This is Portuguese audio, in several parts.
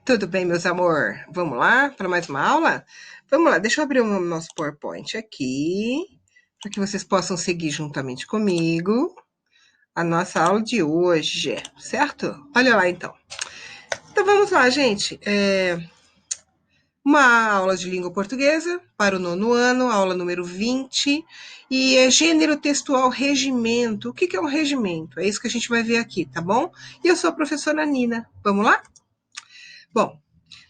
Tudo bem, meus amor? Vamos lá para mais uma aula? Vamos lá, deixa eu abrir o nosso PowerPoint aqui, para que vocês possam seguir juntamente comigo a nossa aula de hoje, certo? Olha lá, então. Então vamos lá, gente. Uma aula de língua portuguesa para o nono ano, aula número 20, e é gênero textual regimento. O que é um regimento? É isso que a gente vai ver aqui, tá bom? E eu sou a professora Nina. Vamos lá? Bom,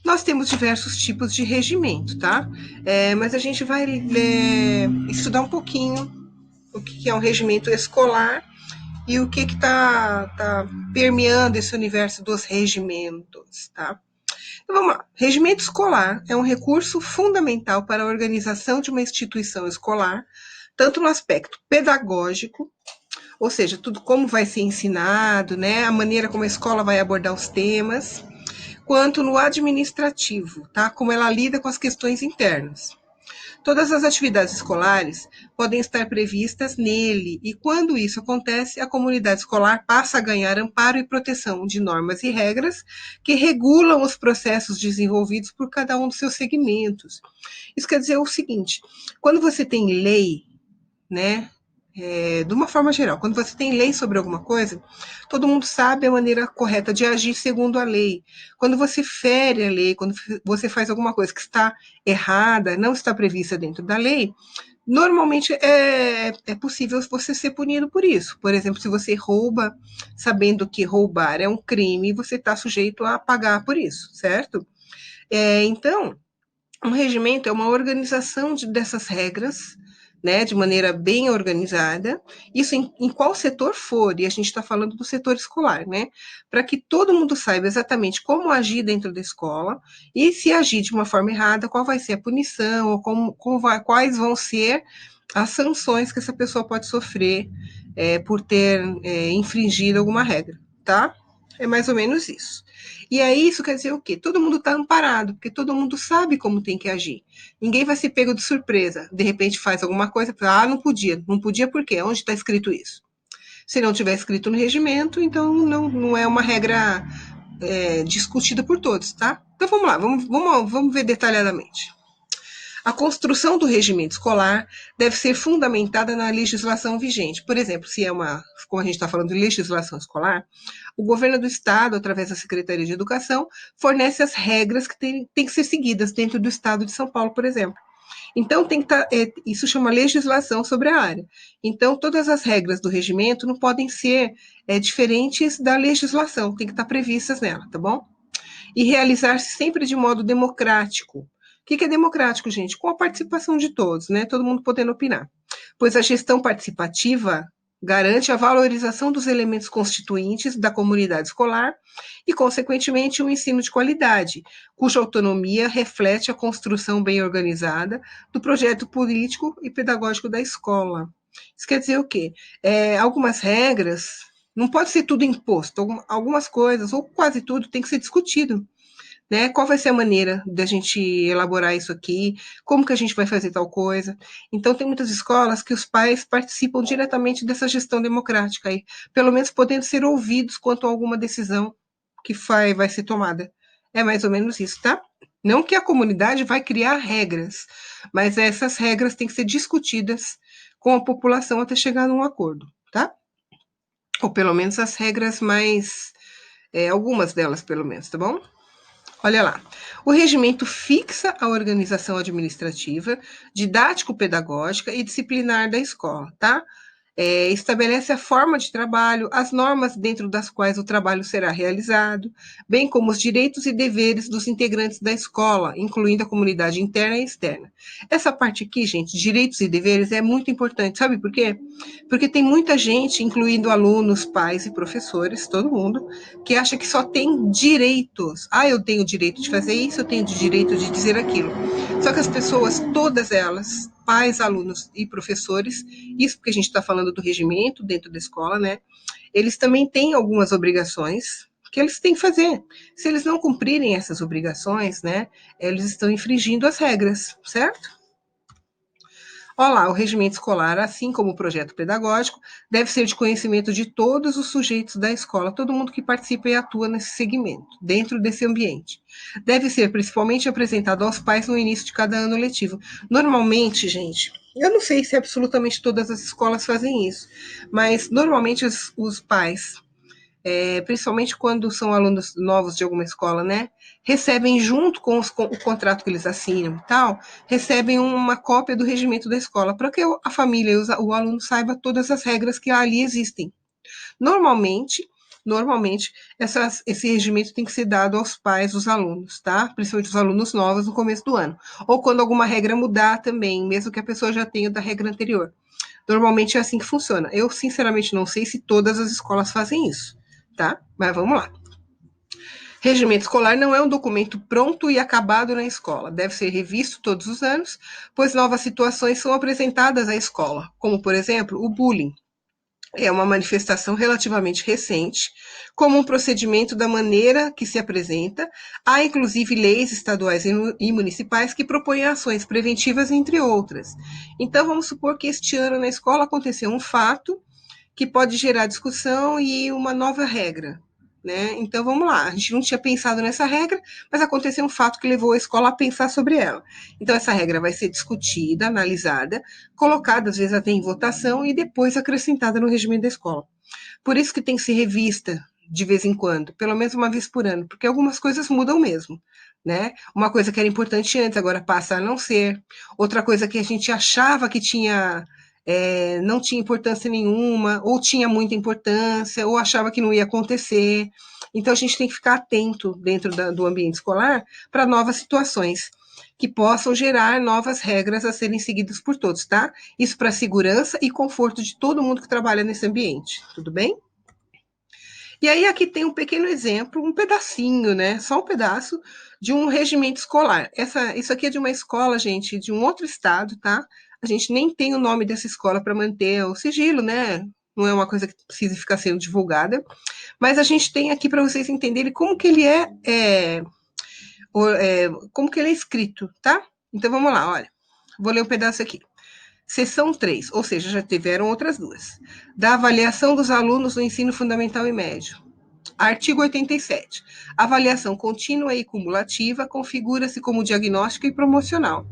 nós temos diversos tipos de regimento, tá? Mas a gente vai estudar um pouquinho o que é um regimento escolar e o que está permeando esse universo dos regimentos, tá? Então vamos lá. Regimento escolar é um recurso fundamental para a organização de uma instituição escolar, tanto no aspecto pedagógico, ou seja, tudo como vai ser ensinado, né? A maneira como a escola vai abordar os temas, quanto no administrativo, tá? Como ela lida com as questões internas. Todas as atividades escolares podem estar previstas nele, e quando isso acontece, a comunidade escolar passa a ganhar amparo e proteção de normas e regras que regulam os processos desenvolvidos por cada um dos seus segmentos. Isso quer dizer o seguinte: quando você tem lei, né, de uma forma geral, quando você tem lei sobre alguma coisa, todo mundo sabe a maneira correta de agir segundo a lei. Quando você fere a lei, quando você faz alguma coisa que está errada, não está prevista dentro da lei, normalmente é possível você ser punido por isso. Por exemplo, se você rouba, sabendo que roubar é um crime, você está sujeito a pagar por isso, certo? Então, um regimento é uma organização dessas regras, né, de maneira bem organizada, isso em qual setor for, e a gente está falando do setor escolar, né, para que todo mundo saiba exatamente como agir dentro da escola, e se agir de uma forma errada, qual vai ser a punição, ou quais vão ser as sanções que essa pessoa pode sofrer por ter infringido alguma regra, tá? É mais ou menos isso. E aí isso quer dizer o quê? Todo mundo está amparado, porque todo mundo sabe como tem que agir. Ninguém vai ser pego de surpresa. De repente faz alguma coisa, não podia. Não podia por quê? Onde está escrito isso? Se não tiver escrito no regimento, então não é uma regra discutida por todos, tá? Então vamos lá, vamos ver detalhadamente. A construção do regimento escolar deve ser fundamentada na legislação vigente. Por exemplo, se é como a gente está falando de legislação escolar, o governo do estado, através da Secretaria de Educação, fornece as regras que têm que ser seguidas dentro do estado de São Paulo, por exemplo. Então, tem que isso chama legislação sobre a área. Então, todas as regras do regimento não podem ser diferentes da legislação, tem que estar previstas nela, tá bom? E realizar-se sempre de modo democrático. O que é democrático, gente? Com a participação de todos, né? Todo mundo podendo opinar. Pois a gestão participativa garante a valorização dos elementos constituintes da comunidade escolar e, consequentemente, um ensino de qualidade, cuja autonomia reflete a construção bem organizada do projeto político e pedagógico da escola. Isso quer dizer o quê? Algumas regras, não pode ser tudo imposto, algumas coisas, ou quase tudo, tem que ser discutido. Né? Qual vai ser a maneira da gente elaborar isso aqui? Como que a gente vai fazer tal coisa? Então, tem muitas escolas que os pais participam diretamente dessa gestão democrática aí, pelo menos podendo ser ouvidos quanto a alguma decisão que vai ser tomada. É mais ou menos isso, tá? Não que a comunidade vai criar regras, mas essas regras têm que ser discutidas com a população até chegar num acordo, tá? Ou pelo menos as regras mais, algumas delas pelo menos, tá bom? Olha lá. O regimento fixa a organização administrativa, didático-pedagógica e disciplinar da escola, tá? Estabelece a forma de trabalho, as normas dentro das quais o trabalho será realizado, bem como os direitos e deveres dos integrantes da escola, incluindo a comunidade interna e externa. Essa parte aqui, gente, direitos e deveres, é muito importante, sabe por quê? Porque tem muita gente, incluindo alunos, pais e professores, todo mundo, que acha que só tem direitos. Eu tenho o direito de fazer isso, eu tenho o direito de dizer aquilo. Só que as pessoas, todas elas, pais, alunos e professores, isso porque a gente está falando do regimento dentro da escola, né? Eles também têm algumas obrigações que eles têm que fazer. Se eles não cumprirem essas obrigações, né, eles estão infringindo as regras, certo? Olha lá, o regimento escolar, assim como o projeto pedagógico, deve ser de conhecimento de todos os sujeitos da escola, todo mundo que participa e atua nesse segmento, dentro desse ambiente. Deve ser principalmente apresentado aos pais no início de cada ano letivo. Normalmente, gente, eu não sei se absolutamente todas as escolas fazem isso, mas normalmente os pais principalmente quando são alunos novos de alguma escola, né? Recebem junto com o contrato que eles assinam e tal, recebem uma cópia do regimento da escola, para que a família e o aluno saiba todas as regras que ali existem. Normalmente, normalmente esse regimento tem que ser dado aos pais dos alunos, tá? Principalmente os alunos novos no começo do ano. Ou quando alguma regra mudar também, mesmo que a pessoa já tenha da regra anterior. Normalmente é assim que funciona. Eu, sinceramente, não sei se todas as escolas fazem isso, tá? Mas vamos lá. Regimento escolar não é um documento pronto e acabado na escola. Deve ser revisto todos os anos, pois novas situações são apresentadas à escola, como, por exemplo, o bullying. É uma manifestação relativamente recente, como um procedimento da maneira que se apresenta. Há, inclusive, leis estaduais e municipais que propõem ações preventivas, entre outras. Então, vamos supor que este ano na escola aconteceu um fato que pode gerar discussão e uma nova regra. Né? Então vamos lá, a gente não tinha pensado nessa regra, mas aconteceu um fato que levou a escola a pensar sobre ela. Então essa regra vai ser discutida, analisada, colocada às vezes até em votação e depois acrescentada no regimento da escola. Por isso que tem que ser revista de vez em quando, pelo menos uma vez por ano, porque algumas coisas mudam mesmo. Né? Uma coisa que era importante antes, agora passa a não ser. Outra coisa que a gente achava que tinha não tinha importância nenhuma, ou tinha muita importância, ou achava que não ia acontecer. Então, a gente tem que ficar atento dentro do ambiente escolar para novas situações que possam gerar novas regras a serem seguidas por todos, tá? Isso para a segurança e conforto de todo mundo que trabalha nesse ambiente, tudo bem? E aí aqui tem um pequeno exemplo, um pedacinho, né? Só um pedaço de um regimento escolar. Isso aqui é de uma escola, gente, de um outro estado, tá? A gente nem tem o nome dessa escola para manter o sigilo, né? Não é uma coisa que precisa ficar sendo divulgada, mas a gente tem aqui para vocês entenderem como que ele como que ele é escrito, tá? Então vamos lá, olha. Vou ler um pedaço aqui. Seção 3, ou seja, já tiveram outras duas. Da avaliação dos alunos no ensino fundamental e médio. Artigo 87. Avaliação contínua e cumulativa configura-se como diagnóstica e promocional.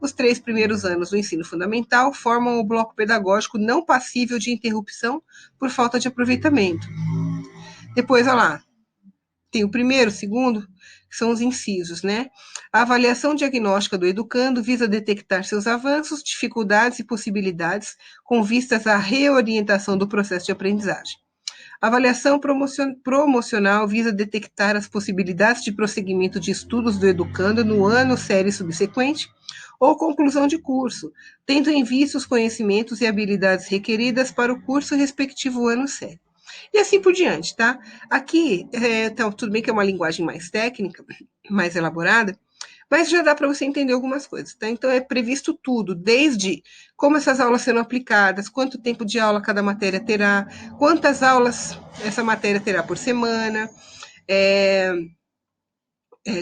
Os 3 primeiros anos do ensino fundamental formam o bloco pedagógico não passível de interrupção por falta de aproveitamento. Depois, olha lá, tem o primeiro, o segundo, que são os incisos, né? A avaliação diagnóstica do educando visa detectar seus avanços, dificuldades e possibilidades com vistas à reorientação do processo de aprendizagem. A avaliação promocional visa detectar as possibilidades de prosseguimento de estudos do educando no ano, série subsequente ou conclusão de curso, tendo em vista os conhecimentos e habilidades requeridas para o curso respectivo ano série. E assim por diante, tá? Aqui, então, tudo bem que é uma linguagem mais técnica, mais elaborada, mas já dá para você entender algumas coisas, tá? Então, é previsto tudo, desde como essas aulas serão aplicadas, quanto tempo de aula cada matéria terá, quantas aulas essa matéria terá por semana, é,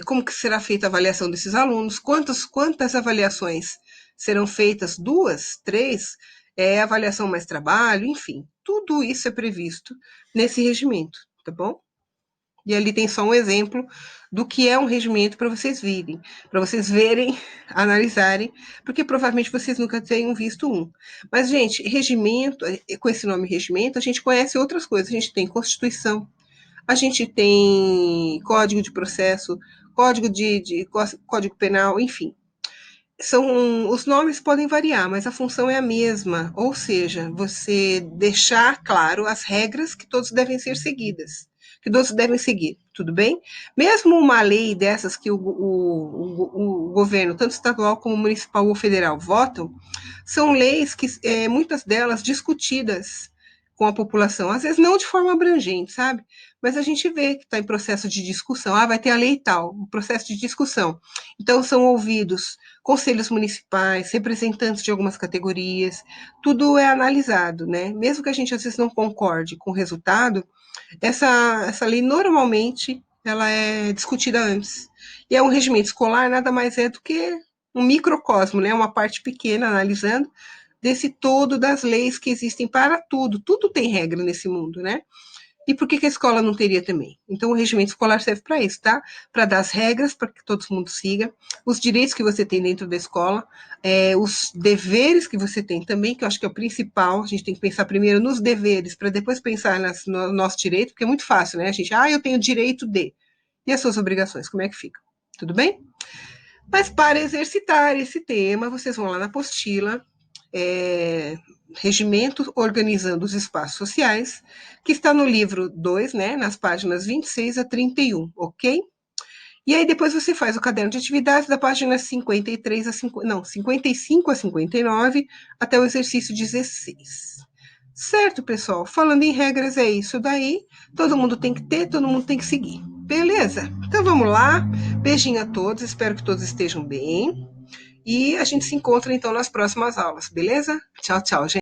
como que será feita a avaliação desses alunos, quantas avaliações serão feitas, duas, três, avaliação mais trabalho, enfim, tudo isso é previsto nesse regimento, tá bom? E ali tem só um exemplo do que é um regimento para vocês virem, para vocês verem, analisarem, porque provavelmente vocês nunca tenham visto um. Mas, gente, regimento, com esse nome regimento, a gente conhece outras coisas. A gente tem Constituição, a gente tem Código de Processo, Código Penal, enfim. Os nomes podem variar, mas a função é a mesma, ou seja, você deixar claro as regras que todos devem ser seguidas, que todos devem seguir, tudo bem? Mesmo uma lei dessas que o governo, tanto estadual como municipal ou federal, votam, são leis que, muitas delas, discutidas com a população, às vezes não de forma abrangente, sabe? Mas a gente vê que está em processo de discussão. Ah, vai ter a lei tal, um processo de discussão. Então, são ouvidos conselhos municipais, representantes de algumas categorias, tudo é analisado, né? Mesmo que a gente às vezes não concorde com o resultado, essa lei normalmente ela é discutida antes. E é um regimento escolar nada mais é do que um microcosmo, né? Uma parte pequena analisando desse todo das leis que existem para tudo. Tudo tem regra nesse mundo, né? E por que a escola não teria também? Então, o regimento escolar serve para isso, tá? Para dar as regras, para que todo mundo siga, os direitos que você tem dentro da escola, os deveres que você tem também, que eu acho que é o principal. A gente tem que pensar primeiro nos deveres, para depois pensar no nosso direito, porque é muito fácil, né? A gente, eu tenho direito de. E as suas obrigações, como é que fica? Tudo bem? Mas para exercitar esse tema, vocês vão lá na apostila, Regimento Organizando os Espaços Sociais, que está no livro 2, né, nas páginas 26 a 31, ok? E aí depois você faz o caderno de atividades da página 53 a 50, não, 55 a 59 até o exercício 16. Certo, pessoal? Falando em regras, é isso daí. Todo mundo tem que ter, todo mundo tem que seguir. Beleza? Então vamos lá. Beijinho a todos, espero que todos estejam bem. E a gente se encontra então nas próximas aulas, beleza? Tchau, tchau, gente.